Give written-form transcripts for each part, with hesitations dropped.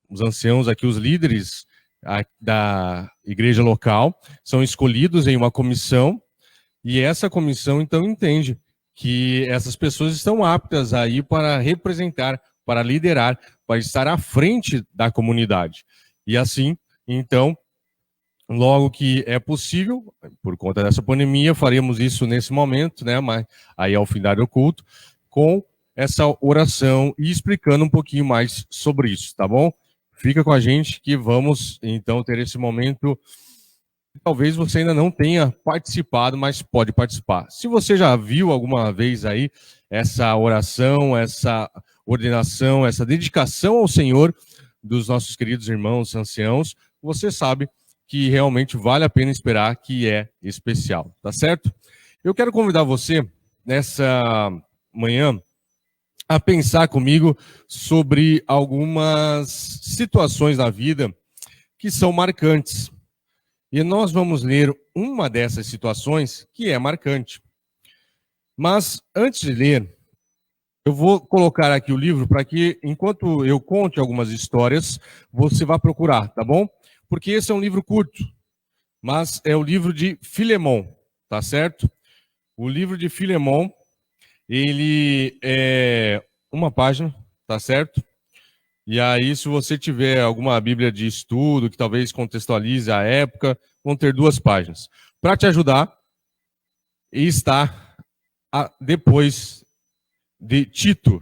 os anciãos aqui, os líderes da igreja local, são escolhidos em uma comissão, e essa comissão, então, entende que essas pessoas estão aptas aí para representar, para liderar, para estar à frente da comunidade. E assim, então, logo que é possível, por conta dessa pandemia, faremos isso nesse momento, né? Mas aí ao fim do culto, com essa oração e explicando um pouquinho mais sobre isso, tá bom? Fica com a gente que vamos, então, ter esse momento. Talvez você ainda não tenha participado, mas pode participar. Se você já viu alguma vez aí essa oração, essa ordenação, essa dedicação ao Senhor dos nossos queridos irmãos anciãos, você sabe que realmente vale a pena esperar, que é especial, tá certo? Eu quero convidar você, nessa manhã, a pensar comigo sobre algumas situações na vida que são marcantes. E nós vamos ler uma dessas situações que é marcante. Mas, antes de ler, eu vou colocar aqui o livro para que, enquanto eu conte algumas histórias, você vá procurar, tá bom? Porque esse é um livro curto, mas é o livro de Filemão, tá certo? O livro de Filemão, ele é uma página, tá certo? E aí, se você tiver alguma Bíblia de estudo, que talvez contextualize a época, vão ter 2 páginas. Para te ajudar, está depois de Tito.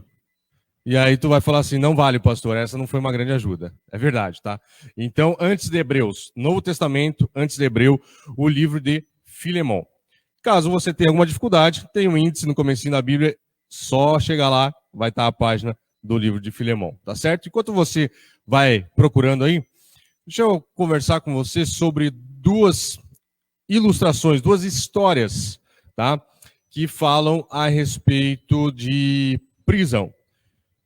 E aí tu vai falar assim, não vale, pastor, essa não foi uma grande ajuda. É verdade, tá? Então, antes de Hebreus, Novo Testamento, antes de Hebreu, o livro de Filemão. Caso você tenha alguma dificuldade, tem um índice no comecinho da Bíblia, só chegar lá, vai estar a página do livro de Filemão, tá certo? Enquanto você vai procurando aí, deixa eu conversar com você sobre 2 ilustrações, 2 histórias, tá? Que falam a respeito de prisão.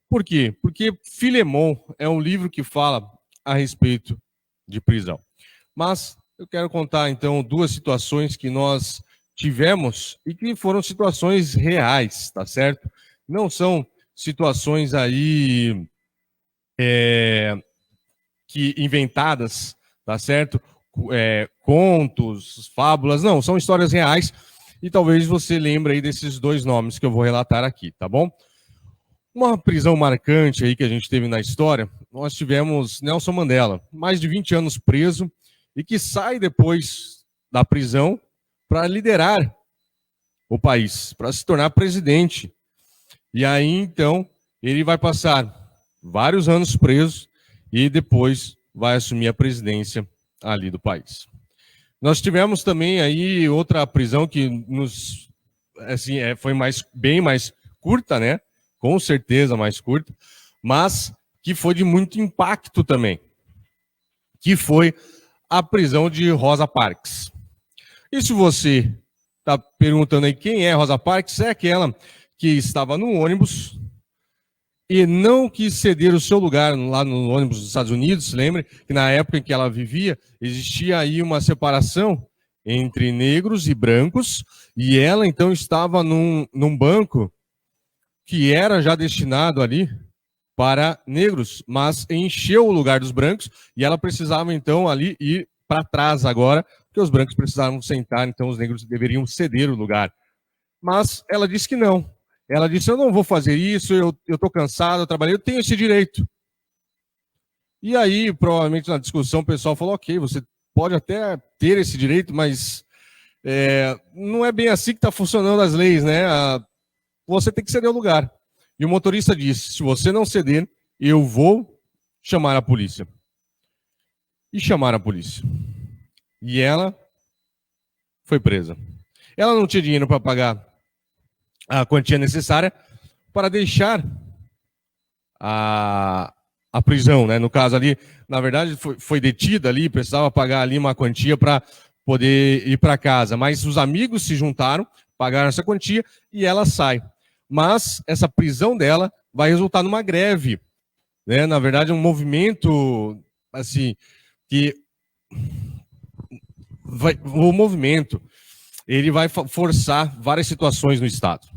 Por quê? Porque Filemão é um livro que fala a respeito de prisão. Mas eu quero contar, então, 2 situações que nós tivemos e que foram situações reais, tá certo? Não são situações aí que inventadas, tá certo? Contos, fábulas, não, são histórias reais e talvez você lembre aí desses 2 nomes que eu vou relatar aqui, tá bom? Uma prisão marcante aí que a gente teve na história, nós tivemos Nelson Mandela, mais de 20 anos preso e que sai depois da prisão para liderar o país, para se tornar presidente. E aí, então, ele vai passar vários anos preso e depois vai assumir a presidência ali do país. Nós tivemos também aí outra prisão que nos, assim, foi bem mais curta, né? Com certeza mais curta, mas que foi de muito impacto também, que foi a prisão de Rosa Parks. E se você está perguntando aí quem é Rosa Parks, é aquela que estava no ônibus e não quis ceder o seu lugar lá no ônibus dos Estados Unidos. Lembre que na época em que ela vivia, existia aí uma separação entre negros e brancos, e ela então estava num banco que era já destinado ali para negros, mas encheu o lugar dos brancos, e ela precisava então ali ir para trás agora, porque os brancos precisavam sentar, então os negros deveriam ceder o lugar. Mas ela disse que não. Ela disse, eu não vou fazer isso, eu estou cansado, eu trabalhei, eu tenho esse direito. E aí, provavelmente na discussão, o pessoal falou, ok, você pode até ter esse direito, mas não é bem assim que está funcionando as leis, né? Você tem que ceder o lugar. E o motorista disse, se você não ceder, eu vou chamar a polícia. E chamaram a polícia. E ela foi presa. Ela não tinha dinheiro para pagar a quantia necessária para deixar a prisão, né? No caso ali, na verdade, foi detida ali, precisava pagar ali uma quantia para poder ir para casa. Mas os amigos se juntaram, pagaram essa quantia e ela sai. Mas essa prisão dela vai resultar numa greve, né? Na verdade, um movimento, assim, que o movimento, ele vai forçar várias situações no Estado.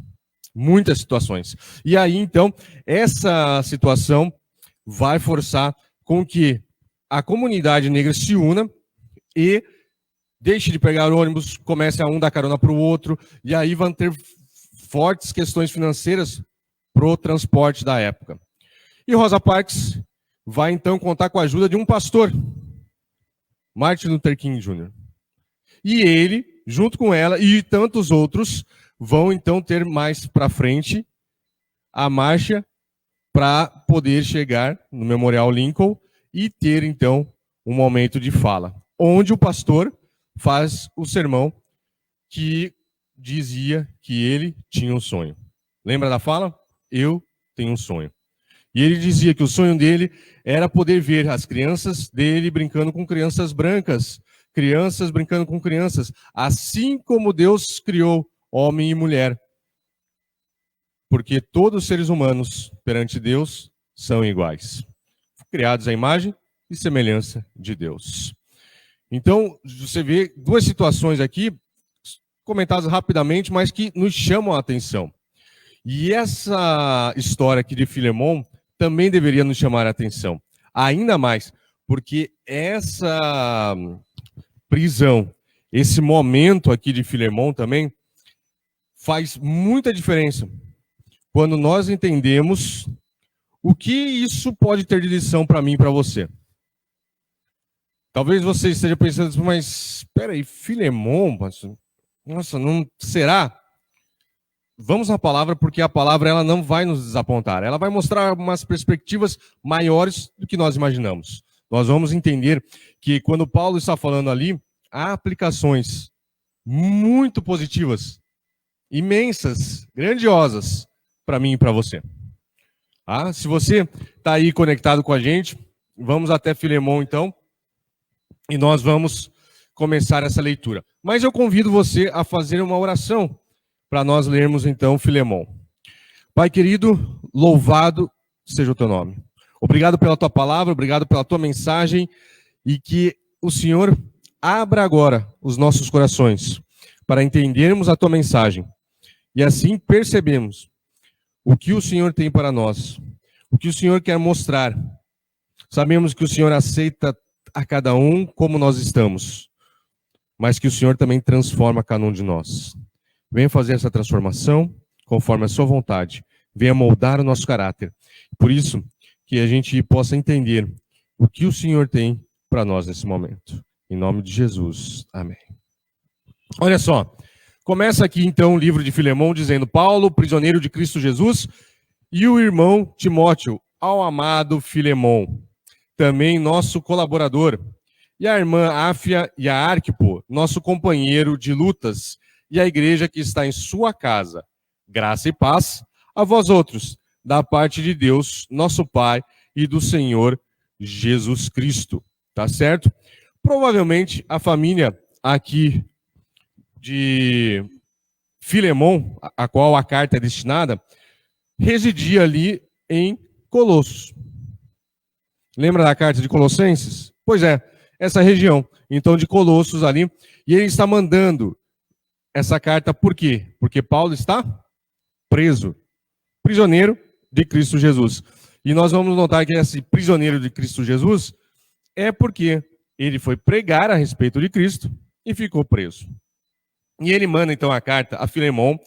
Muitas situações. E aí, então, essa situação vai forçar com que a comunidade negra se una e deixe de pegar ônibus, comece a um dar carona para o outro, e aí vão ter fortes questões financeiras para o transporte da época. E Rosa Parks vai então contar com a ajuda de um pastor, Martin Luther King Jr. E ele, junto com ela e tantos outros, vão então ter mais para frente a marcha para poder chegar no Memorial Lincoln e ter então um momento de fala, onde o pastor faz o sermão que dizia que ele tinha um sonho. Lembra da fala? Eu tenho um sonho. E ele dizia que o sonho dele era poder ver as crianças dele brincando com crianças brancas, crianças brincando com crianças, assim como Deus criou homem e mulher. Porque todos os seres humanos perante Deus são iguais, criados à imagem e semelhança de Deus. Então, você vê duas situações aqui, comentadas rapidamente, mas que nos chamam a atenção. E essa história aqui de Filemon também deveria nos chamar a atenção. Ainda mais, porque essa prisão, esse momento aqui de Filemon também, faz muita diferença quando nós entendemos o que isso pode ter de lição para mim e para você. Talvez você esteja pensando, mas espera aí, Filemon, nossa, não será? Vamos à palavra, porque a palavra ela não vai nos desapontar. Ela vai mostrar umas perspectivas maiores do que nós imaginamos. Nós vamos entender que quando Paulo está falando ali, há aplicações muito positivas, imensas, grandiosas, para mim e para você. Se você está aí conectado com a gente, vamos até Filemon então, e nós vamos começar essa leitura. Mas eu convido você a fazer uma oração para nós lermos então Filemon. Pai querido, louvado seja o teu nome. Obrigado pela tua palavra, obrigado pela tua mensagem, e que o Senhor abra agora os nossos corações para entendermos a tua mensagem e assim percebemos o que o Senhor tem para nós, o que o Senhor quer mostrar. Sabemos que o Senhor aceita a cada um como nós estamos, mas que o Senhor também transforma cada um de nós. Venha fazer essa transformação conforme a sua vontade. Venha moldar o nosso caráter. Por isso, que a gente possa entender o que o Senhor tem para nós nesse momento. Em nome de Jesus. Amém. Olha só. Começa aqui então o livro de Filemon dizendo: Paulo, prisioneiro de Cristo Jesus, e o irmão Timóteo, ao amado Filemon, também nosso colaborador, e a irmã Áfia e a Arquipo, nosso companheiro de lutas, e a igreja que está em sua casa. Graça e paz a vós outros, da parte de Deus, nosso Pai, e do Senhor Jesus Cristo. Tá certo? Provavelmente a família aqui de Filemon, a qual a carta é destinada, residia ali em Colossos. Lembra da carta de Colossenses? Pois é, essa região, então, de Colossos ali. E ele está mandando essa carta por quê? Porque Paulo está preso, prisioneiro de Cristo Jesus. E nós vamos notar que esse prisioneiro de Cristo Jesus é porque ele foi pregar a respeito de Cristo e ficou preso. E ele manda então a carta a Filemon,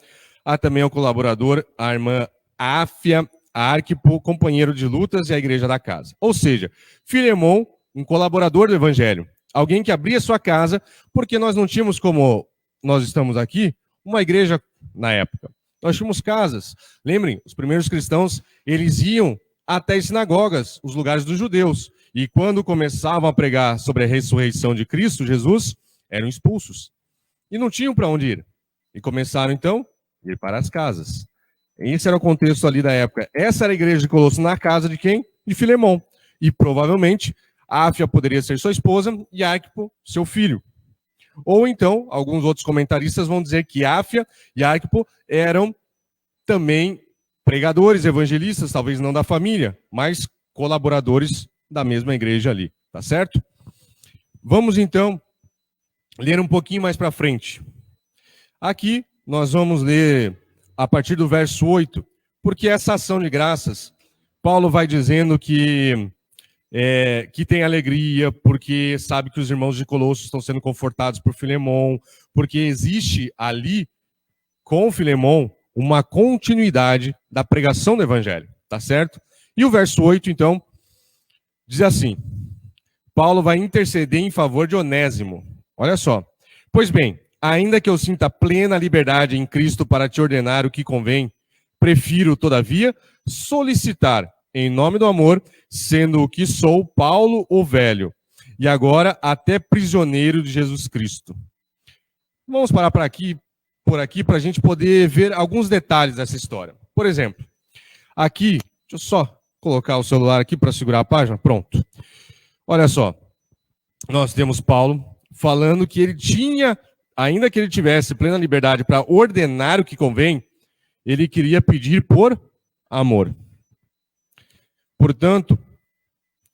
a também ao colaborador, a irmã Áfia, a Arquipo, companheiro de lutas, e a igreja da casa. Ou seja, Filemon, um colaborador do evangelho, alguém que abria sua casa, porque nós não tínhamos, como nós estamos aqui, uma igreja na época. Nós tínhamos casas. Lembrem, os primeiros cristãos, eles iam até as sinagogas, os lugares dos judeus. E quando começavam a pregar sobre a ressurreição de Cristo, Jesus, eram expulsos. E não tinham para onde ir. E começaram, então, a ir para as casas. Esse era o contexto ali da época. Essa era a igreja de Colossos, na casa de quem? De Filemon. E provavelmente, Áfia poderia ser sua esposa e Arquipo, seu filho. Ou então, alguns outros comentaristas vão dizer que Áfia e Arquipo eram também pregadores, evangelistas, talvez não da família, mas colaboradores da mesma igreja ali. Tá certo? Vamos, então, ler um pouquinho mais para frente. Aqui nós vamos ler a partir do verso 8, porque essa ação de graças, Paulo vai dizendo que que tem alegria, porque sabe que os irmãos de Colossos estão sendo confortados por Filemon, porque existe ali, com Filemon, uma continuidade da pregação do evangelho, tá certo? E o verso 8, então, diz assim: Paulo vai interceder em favor de Onésimo. Olha só. Pois bem, ainda que eu sinta plena liberdade em Cristo para te ordenar o que convém, prefiro, todavia, solicitar, em nome do amor, sendo o que sou, Paulo o velho, e agora até prisioneiro de Jesus Cristo. Vamos parar por aqui para a gente poder ver alguns detalhes dessa história. Por exemplo, aqui, deixa eu só colocar o celular aqui para segurar a página. Pronto. Olha só, nós temos Paulo falando que ele tinha, ainda que ele tivesse plena liberdade para ordenar o que convém, ele queria pedir por amor. Portanto,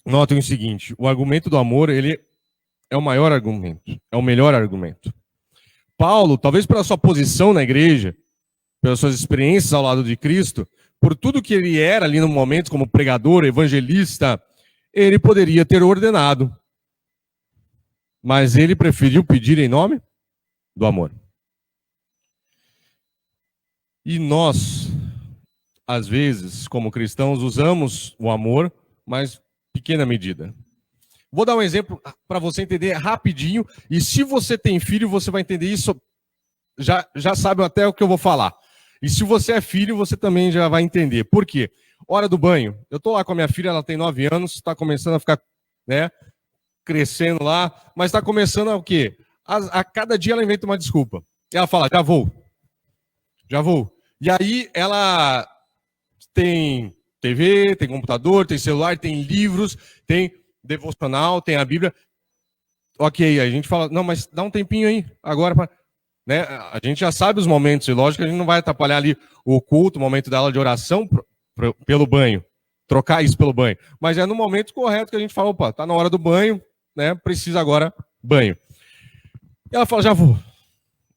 notem o seguinte, o argumento do amor, ele é o maior argumento, é o melhor argumento. Paulo, talvez pela sua posição na igreja, pelas suas experiências ao lado de Cristo, por tudo que ele era ali no momento como pregador, evangelista, ele poderia ter ordenado. Mas ele preferiu pedir em nome do amor. E nós, às vezes, como cristãos, usamos o amor, mas pequena medida. Vou dar um exemplo para você entender rapidinho, e se você tem filho, você vai entender isso, já sabe até o que eu vou falar. E se você é filho, você também já vai entender. Por quê? Hora do banho. Eu estou lá com a minha filha, ela tem 9 anos, está começando a ficar, crescendo lá, mas está começando a o quê? A cada dia ela inventa uma desculpa. E ela fala, já vou. E aí ela tem TV, tem computador, tem celular, tem livros, tem devocional, tem a Bíblia. Ok, a gente fala, não, mas dá um tempinho aí, agora, né? A gente já sabe os momentos, e lógico que a gente não vai atrapalhar ali o culto, o momento da aula de oração pelo banho, trocar isso pelo banho. Mas é no momento correto que a gente fala, opa, tá na hora do banho, né? Precisa agora banho. E ela fala, já vou.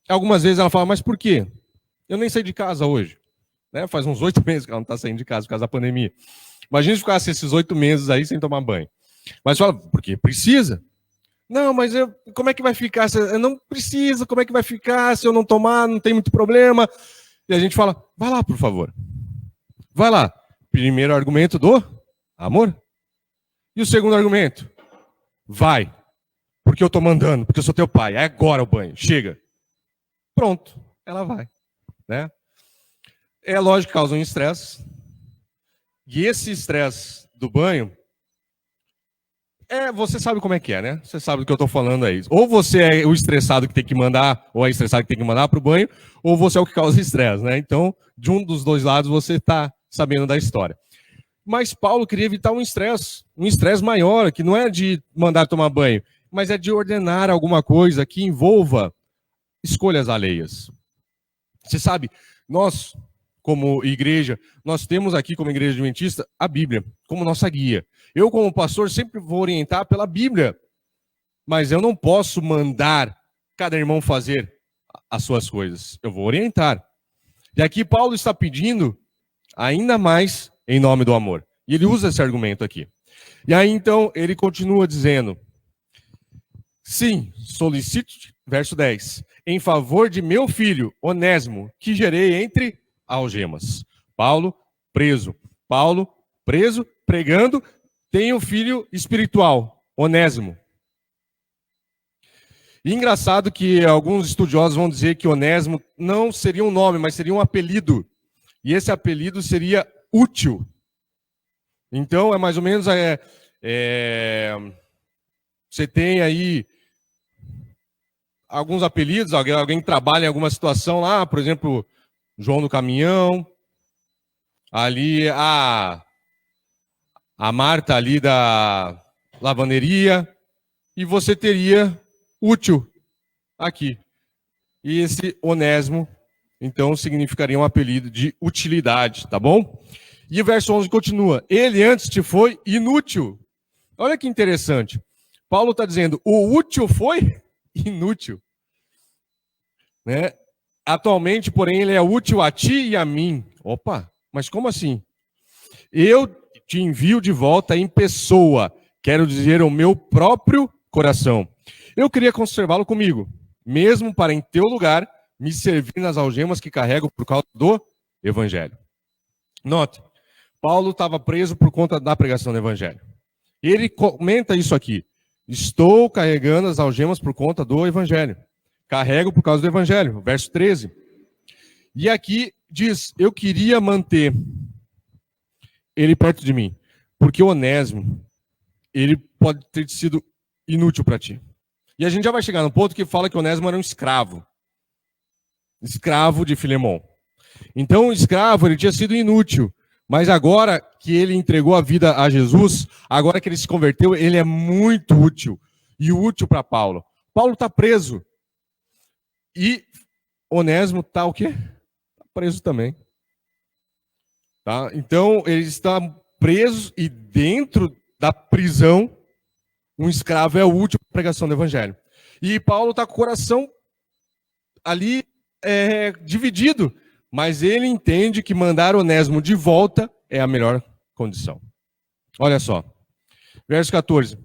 Algumas vezes ela fala, mas por quê? Eu nem saí de casa hoje. Né? Faz uns 8 meses que ela não está saindo de casa por causa da pandemia. Imagina se ficasse esses 8 meses aí sem tomar banho. Mas fala, porque precisa. Não, mas como é que vai ficar? Eu não preciso, como é que vai ficar? Se eu não tomar, não tem muito problema. E a gente fala, vai lá, por favor. Vai lá. Primeiro argumento do amor. E o segundo argumento? Vai. Porque eu estou mandando, porque eu sou teu pai. É agora o banho. Chega. Pronto. Ela vai. Né? É lógico que causa um estresse. E esse estresse do banho, você sabe como é que é, né? Você sabe do que eu estou falando aí. Ou você é o estressado que tem que mandar, ou é estressado que tem que mandar para o banho, ou você é o que causa estresse, né? Então, de um dos dois lados, você está sabendo da história. Mas Paulo queria evitar um estresse maior, que não é de mandar tomar banho, mas é de ordenar alguma coisa que envolva escolhas alheias. Você sabe, nós, como igreja, nós temos aqui como igreja adventista a Bíblia como nossa guia. Eu, como pastor, sempre vou orientar pela Bíblia, mas eu não posso mandar cada irmão fazer as suas coisas. Eu vou orientar. E aqui Paulo está pedindo ainda mais em nome do amor. E ele usa esse argumento aqui. E aí, então, ele continua dizendo, sim, solicito, verso 10, em favor de meu filho, Onésimo, que gerei entre algemas. Paulo, preso, pregando, tem um filho espiritual, Onésimo. E engraçado que alguns estudiosos vão dizer que Onésimo não seria um nome, mas seria um apelido. E esse apelido seria útil. Então, é mais ou menos, você tem aí alguns apelidos, alguém que trabalha em alguma situação lá, por exemplo, João do Caminhão, ali a Marta ali da lavanderia, e você teria útil aqui. E esse Onésimo, então, significaria um apelido de utilidade, tá bom? E o verso 11 continua, ele antes te foi inútil. Olha que interessante. Paulo está dizendo, o útil foi inútil. Né? Atualmente, porém, ele é útil a ti e a mim. Opa, mas como assim? Eu te envio de volta em pessoa, quero dizer o meu próprio coração. Eu queria conservá-lo comigo, mesmo para em teu lugar me servir nas algemas que carrego por causa do evangelho. Note, Paulo estava preso por conta da pregação do evangelho. Ele comenta isso aqui. Estou carregando as algemas por conta do evangelho. Carrego por causa do evangelho. Verso 13. E aqui diz, eu queria manter ele perto de mim, porque o Onésimo, ele pode ter sido inútil para ti. E a gente já vai chegar no ponto que fala que o Onésimo era um escravo. Escravo de Filemon. Então o escravo, ele tinha sido inútil. Mas agora que ele entregou a vida a Jesus, agora que ele se converteu, ele é muito útil. E útil para Paulo. Paulo está preso. E Onésimo está o quê? Está preso também. Tá? Então ele está preso e dentro da prisão, um escravo é útil para a pregação do evangelho. E Paulo está com o coração ali dividido. Mas ele entende que mandar Onésimo de volta é a melhor condição. Olha só. Verso 14.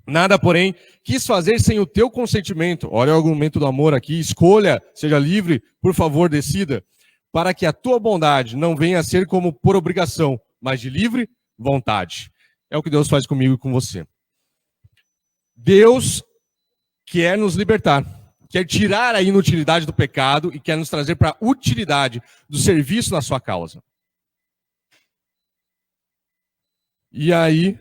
Nada, porém, quis fazer sem o teu consentimento. Olha o argumento do amor aqui. Escolha, seja livre, por favor, decida. Para que a tua bondade não venha a ser como por obrigação, mas de livre vontade. É o que Deus faz comigo e com você. Deus quer nos libertar. Quer tirar a inutilidade do pecado e quer nos trazer para a utilidade do serviço na sua causa. E aí,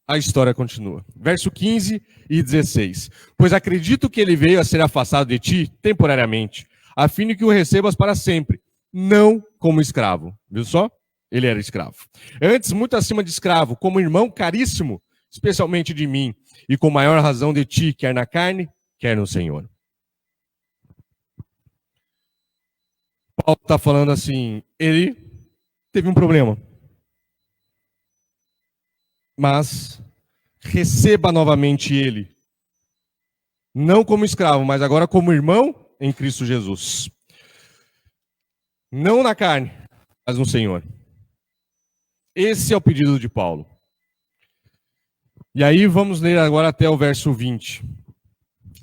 a história continua. Verso 15 e 16. Pois acredito que ele veio a ser afastado de ti temporariamente, a fim de que o recebas para sempre, não como escravo. Viu só? Ele era escravo. Antes, muito acima de escravo, como irmão caríssimo, especialmente de mim, e com maior razão de ti, quer na carne, quer no Senhor. Paulo está falando assim, ele teve um problema. Mas receba novamente ele. Não como escravo, mas agora como irmão em Cristo Jesus. Não na carne, mas no Senhor. Esse é o pedido de Paulo. E aí vamos ler agora até o verso 20.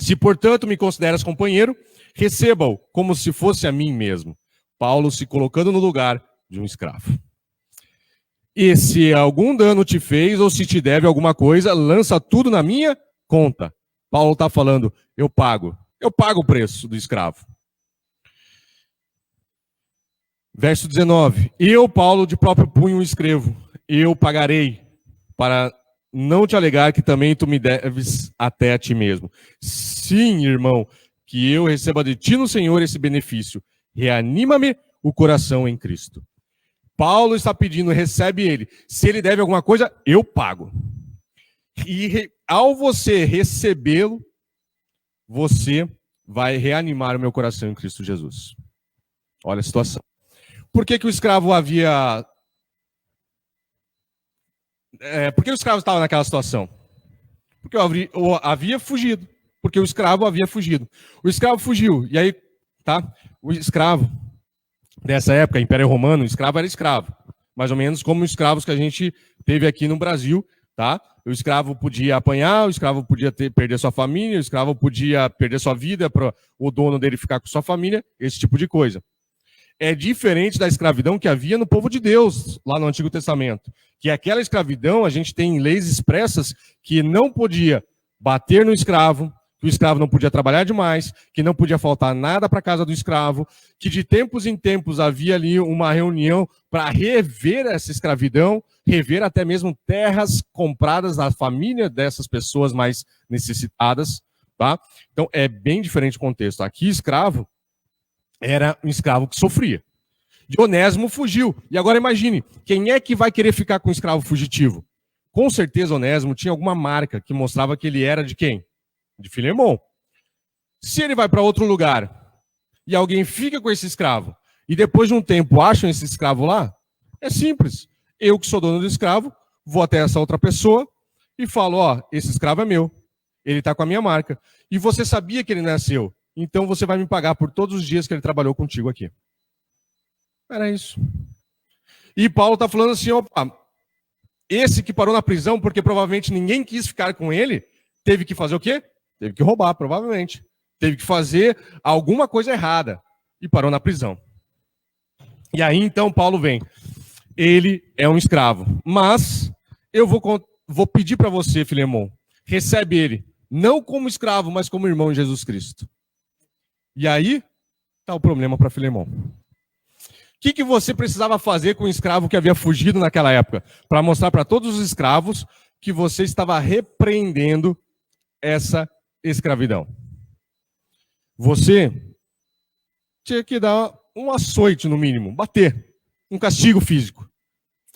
Se, portanto, me consideras companheiro, receba-o como se fosse a mim mesmo. Paulo se colocando no lugar de um escravo. E se algum dano te fez ou se te deve alguma coisa, lança tudo na minha conta. Paulo está falando, eu pago o preço do escravo. Verso 19, eu, Paulo, de próprio punho escrevo, eu pagarei, para não te alegar que também tu me deves até a ti mesmo. Sim, irmão, que eu receba de ti no Senhor esse benefício. Reanima-me o coração em Cristo. Paulo está pedindo, recebe ele. Se ele deve alguma coisa, eu pago. E ao você recebê-lo, você vai reanimar o meu coração em Cristo Jesus. Olha a situação. Por que o escravo havia... por que o escravo estava naquela situação? Porque havia fugido. Porque o escravo havia fugido. O escravo fugiu. E aí, tá? O escravo, dessa época, Império Romano, o escravo era escravo. Mais ou menos como os escravos que a gente teve aqui no Brasil, tá? O escravo podia apanhar, o escravo podia perder sua família, o escravo podia perder sua vida para o dono dele ficar com sua família, esse tipo de coisa. É diferente da escravidão que havia no povo de Deus, lá no Antigo Testamento. Que aquela escravidão, a gente tem leis expressas que não podia bater no escravo, que o escravo não podia trabalhar demais, que não podia faltar nada para a casa do escravo, que de tempos em tempos havia ali uma reunião para rever essa escravidão, rever até mesmo terras compradas da família dessas pessoas mais necessitadas, tá? Então é bem diferente o contexto. Aqui escravo era um escravo que sofria. E Onésimo fugiu. E agora imagine, quem é que vai querer ficar com um escravo fugitivo? Com certeza Onésimo tinha alguma marca que mostrava que ele era de quem? De Filemon. Se ele vai para outro lugar e alguém fica com esse escravo e depois de um tempo acham esse escravo lá, é simples. Eu que sou dono do escravo, vou até essa outra pessoa e falo, ó, esse escravo é meu. Ele está com a minha marca. E você sabia que ele não é seu. Então você vai me pagar por todos os dias que ele trabalhou contigo aqui. Era isso. E Paulo está falando assim, opa, Esse que parou na prisão porque provavelmente ninguém quis ficar com ele, teve que fazer o quê? Teve que roubar, provavelmente. Teve que fazer alguma coisa errada e parou na prisão. E aí então Paulo vem. Ele é um escravo, mas eu vou pedir para você, Filemon, recebe ele, não como escravo, mas como irmão em Jesus Cristo. E aí está o problema para Filemon. O que você precisava fazer com o escravo que havia fugido naquela época? Para mostrar para todos os escravos que você estava repreendendo essa escravidão. Você tinha que dar um açoite, no mínimo, bater, um castigo físico.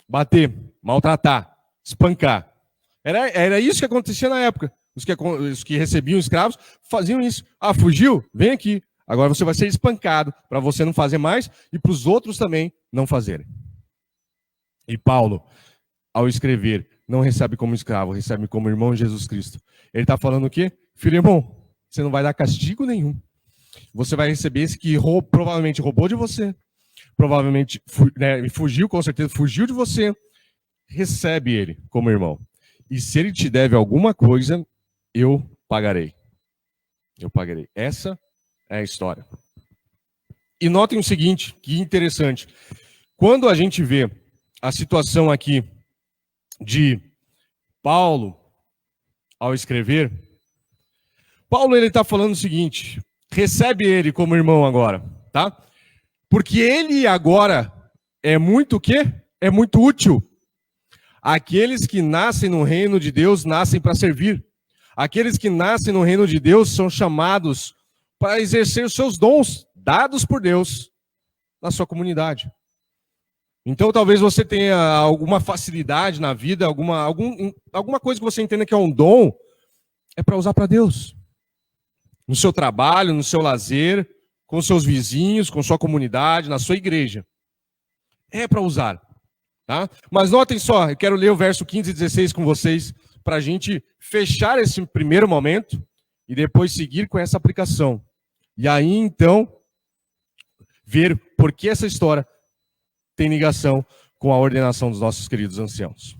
Bater, maltratar, espancar. Era isso que acontecia na época. Os que recebiam escravos faziam isso. Ah, fugiu? Vem aqui. Agora você vai ser espancado para você não fazer mais e para os outros também não fazerem. E Paulo, ao escrever, não recebe como escravo, recebe como irmão em Jesus Cristo. Ele está falando o quê? Filemon, você não vai dar castigo nenhum. Você vai receber esse que provavelmente roubou de você, provavelmente fugiu, com certeza fugiu de você. Recebe ele como irmão. E se ele te deve alguma coisa, eu pagarei. Eu pagarei. Essa é a história. E notem o seguinte, que interessante. Quando a gente vê a situação aqui de Paulo, ao escrever, Paulo ele está falando o seguinte, recebe ele como irmão agora, tá? Porque ele agora é muito o quê? É muito útil. Aqueles que nascem no reino de Deus nascem para servir. Aqueles que nascem no reino de Deus são chamados para exercer os seus dons dados por Deus na sua comunidade. Então talvez você tenha alguma facilidade na vida, alguma coisa que você entenda que é um dom, é para usar para Deus. No seu trabalho, no seu lazer, com seus vizinhos, com sua comunidade, na sua igreja. É para usar. Tá? Mas notem só, eu quero ler o verso 15 e 16 com vocês, para a gente fechar esse primeiro momento e depois seguir com essa aplicação. E aí, então, ver por que essa história tem ligação com a ordenação dos nossos queridos anciãos.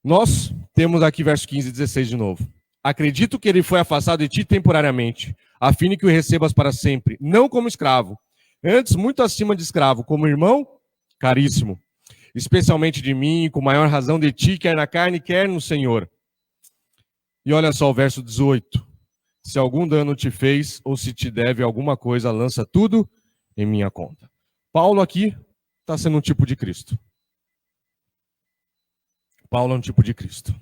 Nós temos aqui verso 15 e 16 de novo. Acredito que ele foi afastado de ti temporariamente, a fim de que o recebas para sempre, não como escravo, antes muito acima de escravo, como irmão caríssimo, especialmente de mim, e com maior razão de ti, quer na carne, quer no Senhor. E olha só o verso 18. Se algum dano te fez, ou se te deve alguma coisa, lança tudo em minha conta. Paulo aqui está sendo um tipo de Cristo. Paulo é um tipo de Cristo.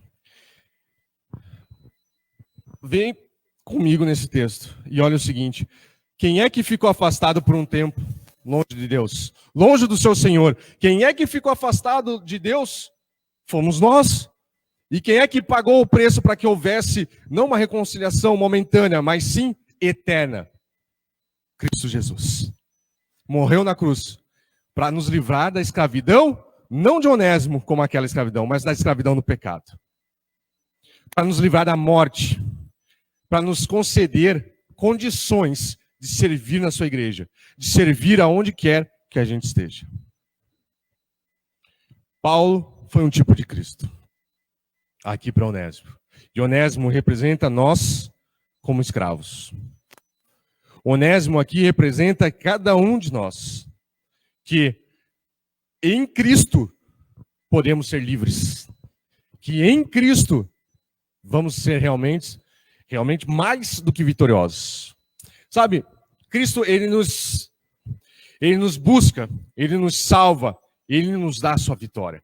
Vem comigo nesse texto e olha o seguinte. Quem é que ficou afastado por um tempo, longe de Deus? Longe do seu Senhor. Quem é que ficou afastado de Deus? Fomos nós. E quem é que pagou o preço para que houvesse não uma reconciliação momentânea, mas sim eterna? Cristo Jesus. Morreu na cruz para nos livrar da escravidão, não de Onésimo como aquela escravidão, mas da escravidão do pecado. Para nos livrar da morte, para nos conceder condições de servir na sua igreja, de servir aonde quer que a gente esteja. Paulo foi um tipo de Cristo. Aqui para Onésimo. E Onésimo representa nós como escravos. Onésimo aqui representa cada um de nós, que em Cristo podemos ser livres. Que em Cristo vamos ser realmente mais do que vitoriosos. Sabe, Cristo, ele nos busca, ele nos salva, ele nos dá a sua vitória.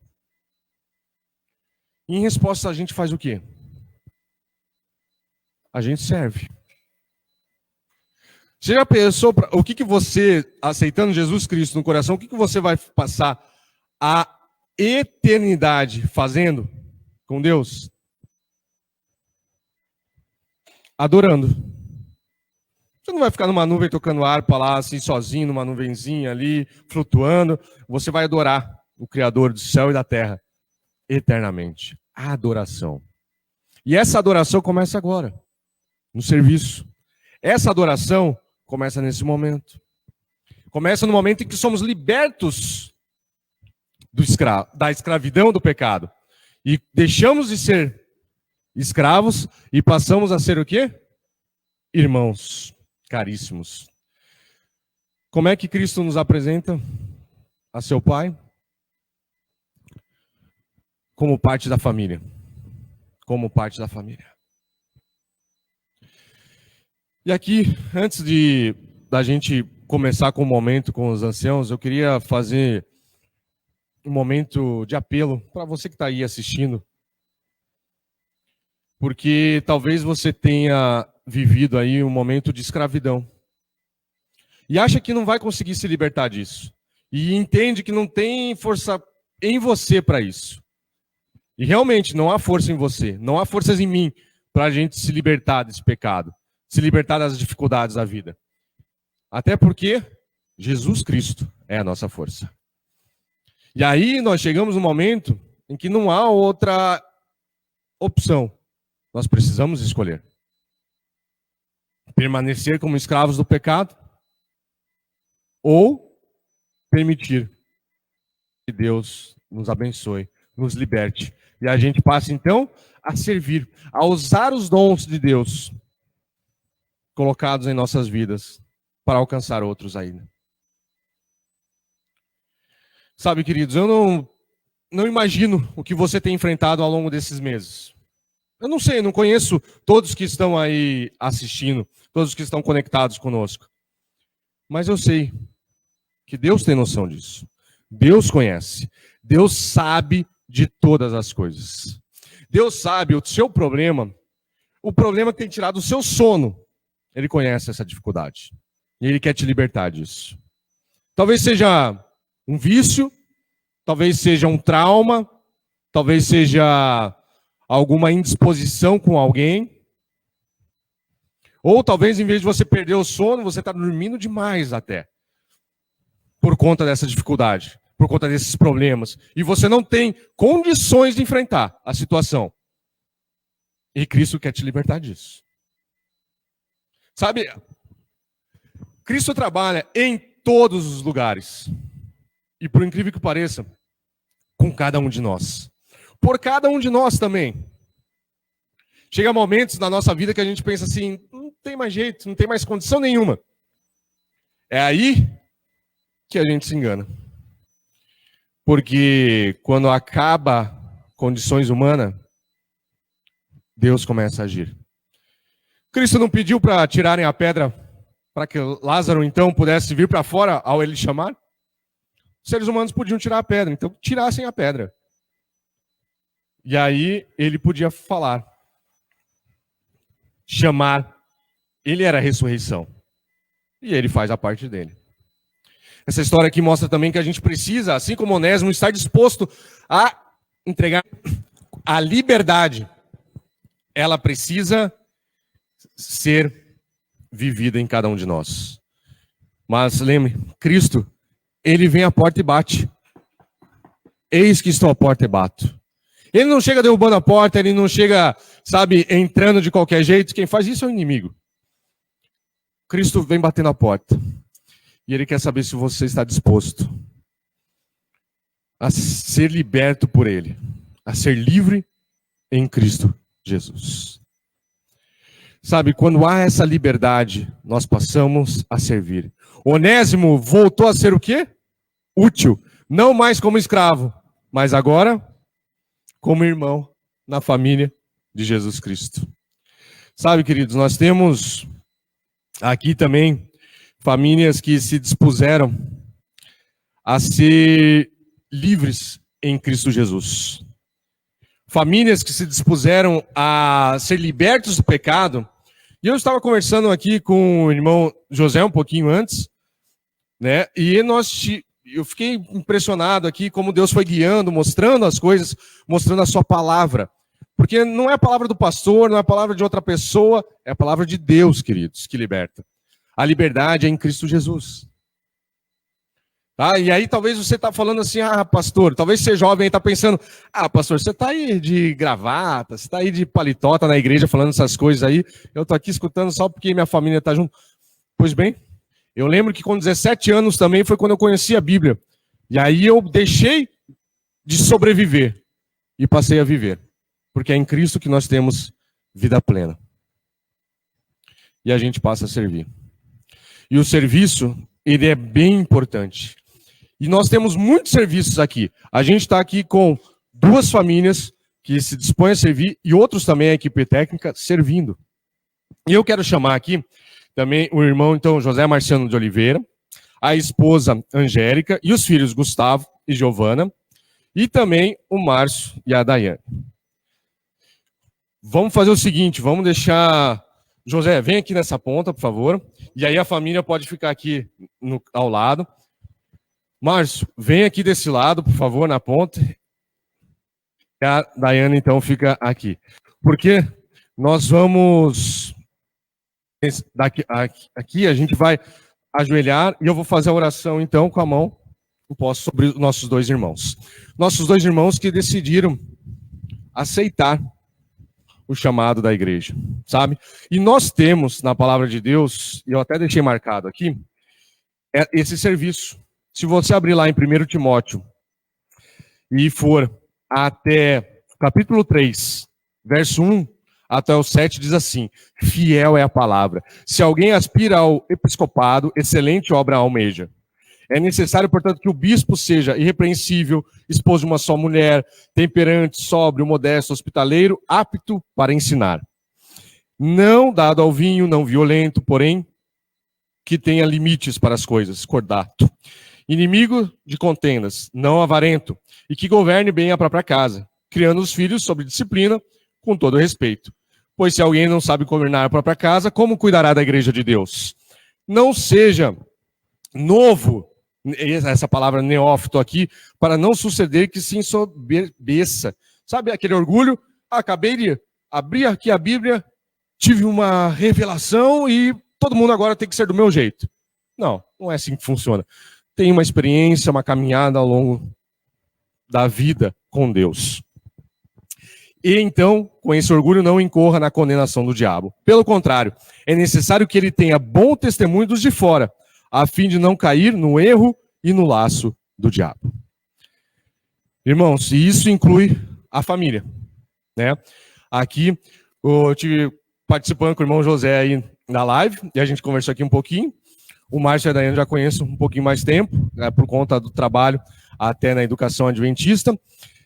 Em resposta, a gente faz o quê? A gente serve. Você já pensou o que você, aceitando Jesus Cristo no coração, o que você vai passar a eternidade fazendo com Deus? Adorando. Você não vai ficar numa nuvem tocando harpa lá, assim, sozinho, numa nuvenzinha ali, flutuando. Você vai adorar o Criador do céu e da terra eternamente. A adoração. E essa adoração começa agora, no serviço. Essa adoração começa nesse momento. Começa no momento em que somos libertos da escravidão do pecado. E deixamos de ser escravos e passamos a ser o quê? Irmãos caríssimos. Como é que Cristo nos apresenta a seu Pai? Como parte da família. Como parte da família. E aqui, antes da gente começar com o momento com os anciãos, eu queria fazer um momento de apelo para você que está aí assistindo. Porque talvez você tenha vivido aí um momento de escravidão. E acha que não vai conseguir se libertar disso. E entende que não tem força em você para isso. E realmente não há força em você, não há forças em mim para a gente se libertar desse pecado, se libertar das dificuldades da vida. Até porque Jesus Cristo é a nossa força. E aí nós chegamos num momento em que não há outra opção. Nós precisamos escolher. Permanecer como escravos do pecado ou permitir que Deus nos abençoe, nos liberte. E a gente passa então a servir, a usar os dons de Deus colocados em nossas vidas para alcançar outros ainda. Sabe, queridos, eu não imagino o que você tem enfrentado ao longo desses meses. Eu não sei, não conheço todos que estão aí assistindo, todos que estão conectados conosco. Mas eu sei que Deus tem noção disso. Deus conhece. Deus sabe de todas as coisas. Deus sabe o seu problema, o problema que tem tirado o seu sono. Ele conhece essa dificuldade. E Ele quer te libertar disso. Talvez seja um vício, talvez seja um trauma, talvez seja alguma indisposição com alguém. Ou talvez, em vez de você perder o sono, você está dormindo demais até. Por conta dessa dificuldade, por conta desses problemas. E você não tem condições de enfrentar a situação. E Cristo quer te libertar disso. Sabe, Cristo trabalha em todos os lugares. E por incrível que pareça, com cada um de nós. Por cada um de nós também. Chega momentos na nossa vida que a gente pensa assim, não tem mais jeito, não tem mais condição nenhuma. É aí que a gente se engana. Porque quando acaba condições humanas, Deus começa a agir. Cristo não pediu para tirarem a pedra para que Lázaro então pudesse vir para fora ao ele chamar? Os seres humanos podiam tirar a pedra, então tirassem a pedra. E aí ele podia falar, chamar. Ele era a ressurreição. E ele faz a parte dele. Essa história aqui mostra também que a gente precisa, assim como Onésimo, estar disposto a entregar a liberdade. Ela precisa ser vivida em cada um de nós. Mas lembre, Cristo, Ele vem à porta e bate. Eis que estou à porta e bato. Ele não chega derrubando a porta, ele não chega, sabe, entrando de qualquer jeito. Quem faz isso é o inimigo. Cristo vem batendo a porta. E Ele quer saber se você está disposto a ser liberto por Ele. A ser livre em Cristo Jesus. Sabe, quando há essa liberdade, nós passamos a servir. Onésimo voltou a ser o quê? Útil. Não mais como escravo, mas agora como irmão na família de Jesus Cristo. Sabe, queridos, nós temos aqui também famílias que se dispuseram a ser livres em Cristo Jesus. Famílias que se dispuseram a ser libertos do pecado. E eu estava conversando aqui com o irmão José um pouquinho antes, né? E eu fiquei impressionado aqui como Deus foi guiando, mostrando as coisas, mostrando a sua palavra. Porque não é a palavra do pastor, não é a palavra de outra pessoa, é a palavra de Deus, queridos, que liberta. A liberdade é em Cristo Jesus. Tá? E aí talvez você está falando assim, pastor, talvez você jovem aí está pensando, pastor, você está aí de gravata, você está aí de paletó, tá na igreja falando essas coisas aí, eu estou aqui escutando só porque minha família está junto. Pois bem, eu lembro que com 17 anos também foi quando eu conheci a Bíblia. E aí eu deixei de sobreviver e passei a viver. Porque é em Cristo que nós temos vida plena. E a gente passa a servir. E o serviço, ele é bem importante. E nós temos muitos serviços aqui. A gente está aqui com 2 famílias que se dispõem a servir e outros também, a equipe técnica, servindo. E eu quero chamar aqui também o irmão, então, José Marciano de Oliveira, a esposa Angélica e os filhos Gustavo e Giovana, e também o Márcio e a Daiane. Vamos fazer o seguinte, vamos deixar... José, vem aqui nessa ponta, por favor. E aí a família pode ficar aqui ao lado. Márcio, vem aqui desse lado, por favor, na ponta. E a Daiane, então, fica aqui. Porque nós vamos... Aqui a gente vai ajoelhar e eu vou fazer a oração, então, com a mão sobre os nossos 2 irmãos. Nossos 2 irmãos que decidiram aceitar o chamado da igreja, sabe? E nós temos na palavra de Deus, e eu até deixei marcado aqui, esse serviço. Se você abrir lá em 1 Timóteo e for até capítulo 3, verso 1 até o 7, diz assim: fiel é a palavra. Se alguém aspira ao episcopado, excelente obra almeja. É necessário, portanto, que o bispo seja irrepreensível, esposo de uma só mulher, temperante, sóbrio, modesto, hospitaleiro, apto para ensinar. Não dado ao vinho, não violento, porém, que tenha limites para as coisas, cordato. Inimigo de contendas, não avarento, e que governe bem a própria casa, criando os filhos sob disciplina, com todo respeito. Pois se alguém não sabe governar a própria casa, como cuidará da igreja de Deus? Não seja novo, essa palavra neófito aqui, para não suceder que se ensoberbeça. Sabe aquele orgulho? Acabei de abrir aqui a Bíblia, tive uma revelação e todo mundo agora tem que ser do meu jeito. Não, não é assim que funciona. Tem uma experiência, uma caminhada ao longo da vida com Deus. E então, com esse orgulho, não incorra na condenação do diabo. Pelo contrário, é necessário que ele tenha bom testemunho dos de fora, a fim de não cair no erro e no laço do diabo. Irmãos, e isso inclui a família, né? Aqui, eu tive participando com o irmão José aí na live, e a gente conversou aqui um pouquinho. O Márcio e a Daiane já conheço um pouquinho mais tempo, né, por conta do trabalho até na educação adventista,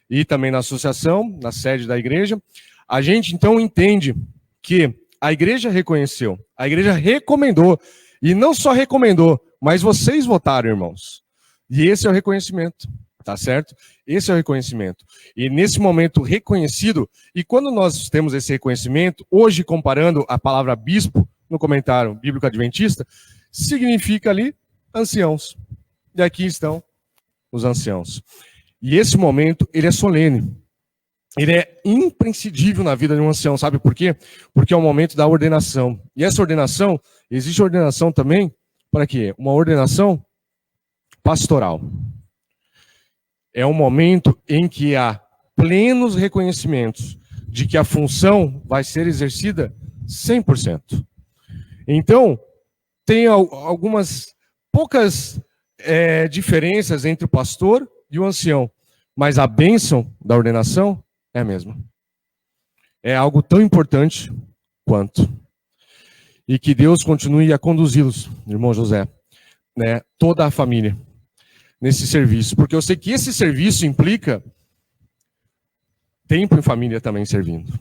e também na associação, na sede da igreja. A gente, então, entende que a igreja reconheceu, a igreja recomendou, e não só recomendou, mas vocês votaram, irmãos. E esse é o reconhecimento, tá certo? Esse é o reconhecimento. E nesse momento reconhecido, e quando nós temos esse reconhecimento, hoje comparando a palavra bispo, no comentário bíblico adventista, significa ali anciãos. E aqui estão os anciãos. E esse momento, ele é solene. Ele é imprescindível na vida de um ancião, sabe por quê? Porque é o momento da ordenação. E essa ordenação, existe ordenação também, para quê? Uma ordenação pastoral. É um momento em que há plenos reconhecimentos de que a função vai ser exercida 100%. Então, tem algumas poucas diferenças entre o pastor e o ancião, mas a bênção da ordenação é a mesma. É algo tão importante quanto. E que Deus continue a conduzi-los, irmão José, né, toda a família, nesse serviço. Porque eu sei que esse serviço implica tempo em família também servindo.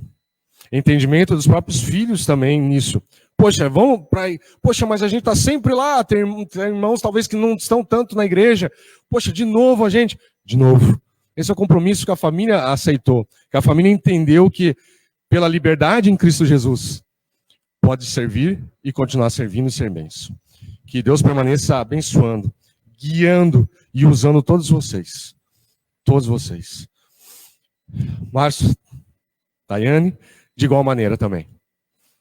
Entendimento dos próprios filhos também nisso. Poxa, vamos para aí. Poxa, mas a gente está sempre lá, tem irmãos talvez que não estão tanto na igreja. Poxa, de novo a gente. De novo. Esse é o compromisso que a família aceitou. Que a família entendeu que, pela liberdade em Cristo Jesus, pode servir e continuar servindo e ser bênção. Que Deus permaneça abençoando, guiando e usando todos vocês. Todos vocês. Márcio, Daiane, de igual maneira também.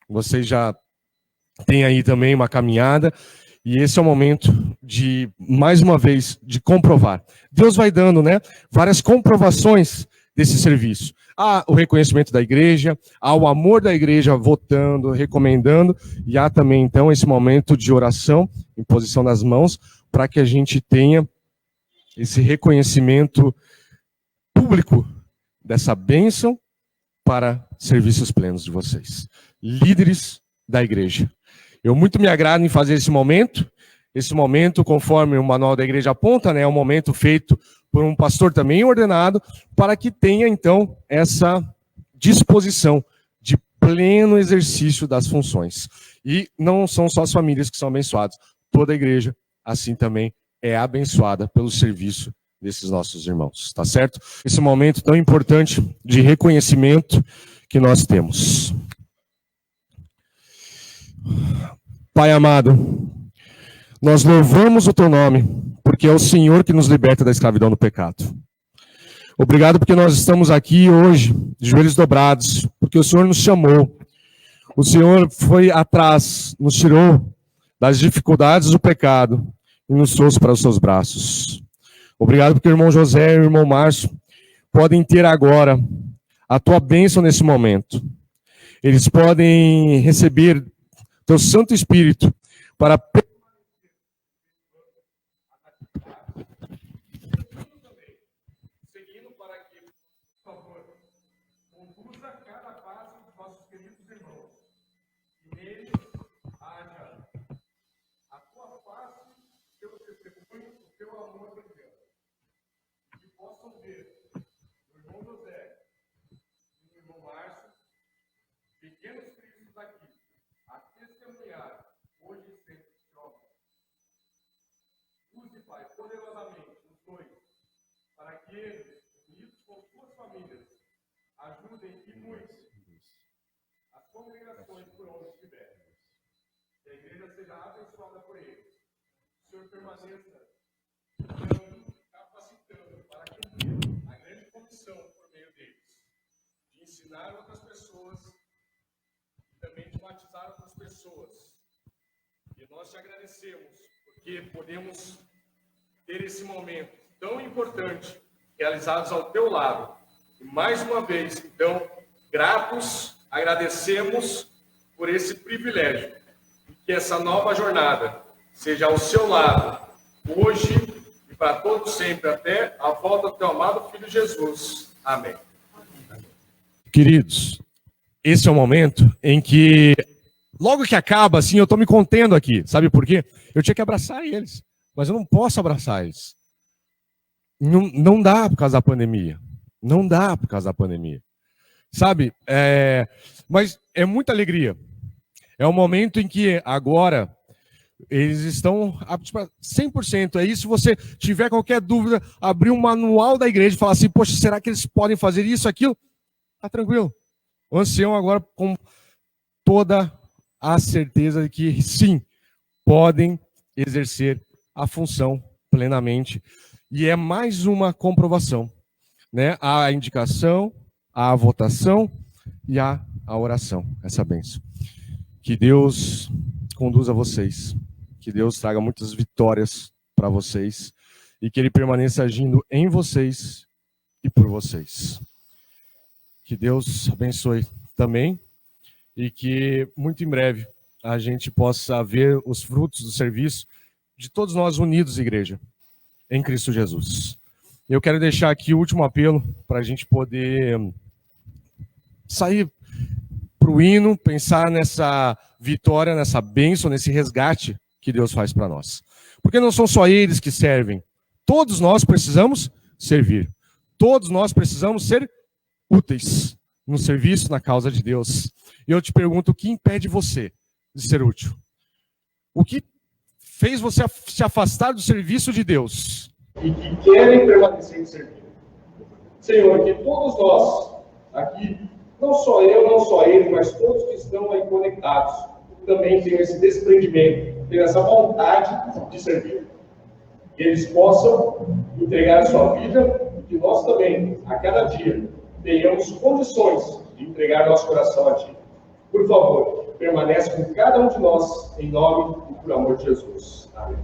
Vocês já têm aí também uma caminhada, e esse é o momento de, mais uma vez, de comprovar. Deus vai dando, né, várias comprovações desse serviço. Há o reconhecimento da igreja, há o amor da igreja votando, recomendando, e há também, então, esse momento de oração, imposição das mãos, para que a gente tenha esse reconhecimento público dessa bênção para serviços plenos de vocês, líderes da igreja. Eu muito me agrado em fazer esse momento, conforme o manual da igreja aponta, né, é um momento feito por um pastor também ordenado, para que tenha, então, essa disposição de pleno exercício das funções. E não são só as famílias que são abençoadas, toda a igreja, assim também, é abençoada pelo serviço desses nossos irmãos, tá certo? Esse momento tão importante de reconhecimento que nós temos. Pai amado, nós louvamos o teu nome, porque é o Senhor que nos liberta da escravidão do pecado. Obrigado porque nós estamos aqui hoje, de joelhos dobrados, porque o Senhor nos chamou. O Senhor foi atrás, nos tirou das dificuldades do pecado e nos trouxe para os seus braços. Obrigado porque o irmão José e o irmão Márcio podem ter agora a tua bênção nesse momento. Eles podem receber teu Santo Espírito para seguindo para que, por favor, conduza cada passo dos nossos queridos irmãos. E neles haja a tua face, o teu testemunho, o teu amor por Deus. Que possam ver o irmão José e o irmão Márcio, pequenos cristos aqui, a testemunhar hoje e sempre de obra. Use, Pai, poderosamente os dois, para que eles, unidos com suas famílias, ajudem e muitos as congregações por onde estiverem. Que a igreja seja abençoada por eles. O Senhor permaneça capacitando para cumprir a grande comissão por meio deles, de ensinar outras pessoas e também de batizar outras pessoas. E nós te agradecemos, porque podemos ter esse momento tão importante realizados ao teu lado. E mais uma vez, então, gratos, agradecemos por esse privilégio. E que essa nova jornada seja ao seu lado, hoje e para todos sempre, até a volta do teu amado Filho Jesus. Amém. Queridos, esse é o momento em que, logo que acaba, assim, eu estou me contendo aqui. Sabe por quê? Eu tinha que abraçar eles, mas eu não posso abraçar eles. Não dá por causa da pandemia. Não dá por causa da pandemia. Sabe? Mas é muita alegria. É um momento em que agora eles estão aptos para 100%. Aí, se você tiver qualquer dúvida, abrir um manual da igreja e falar assim, poxa, será que eles podem fazer isso, aquilo? Tá tranquilo. O ancião agora com toda a certeza de que sim, podem exercer a função plenamente. E é mais uma comprovação, né? A indicação, a votação e a oração, essa bênção. Que Deus conduza vocês, que Deus traga muitas vitórias para vocês e que Ele permaneça agindo em vocês e por vocês. Que Deus abençoe também e que muito em breve a gente possa ver os frutos do serviço de todos nós unidos, igreja, em Cristo Jesus. Eu quero deixar aqui o último apelo para a gente poder sair para o hino, pensar nessa vitória, nessa bênção, nesse resgate que Deus faz para nós. Porque não são só eles que servem. Todos nós precisamos servir. Todos nós precisamos ser úteis no serviço, na causa de Deus. E eu te pergunto, o que impede você de ser útil? O que fez você se afastar do serviço de Deus? E que querem permanecer em servir. Senhor, que todos nós aqui, não só eu, não só ele, mas todos que estão aí conectados, também tenham esse desprendimento, tenham essa vontade de servir. Que eles possam entregar a sua vida e que nós também, a cada dia, tenhamos condições de entregar nosso coração a Ti. Por favor, permanece com cada um de nós, em nome e por amor de Jesus. Amém.